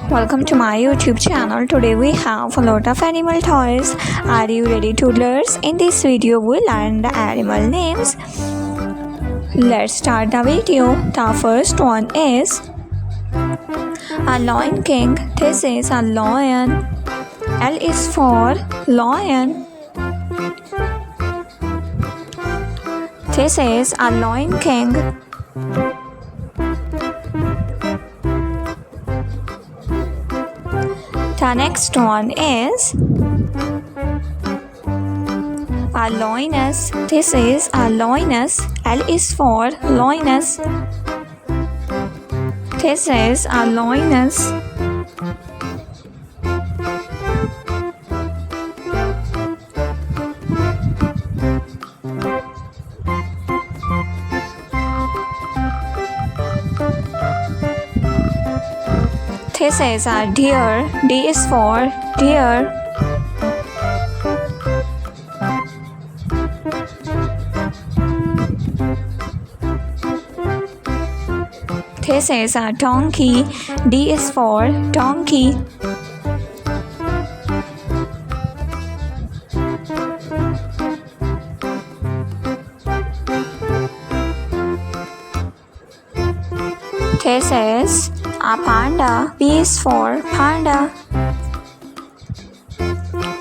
Welcome to my YouTube channel. Today we have a lot of animal toys. Are you ready, toddlers? In this video we'll learn the animal names. Let's start the video. The first one is a lion king. This is a lion. L is for lion. This is a lion king. The next one is a lioness. This is a lioness. L is for lioness. This is a lioness. This is a deer. D is for deer. This is a donkey. D is for donkey. This is a panda. P is for panda.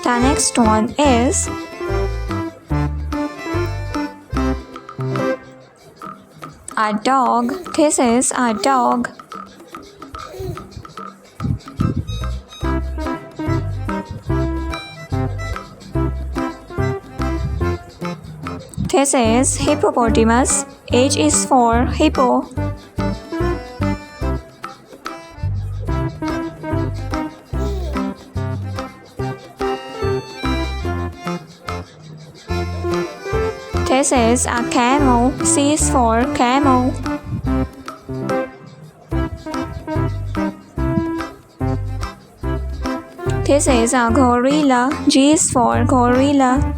The next one is a dog. This is a dog. This is hippopotamus. H is for hippo. This is a camel. C is for camel. This is a gorilla. G is for gorilla.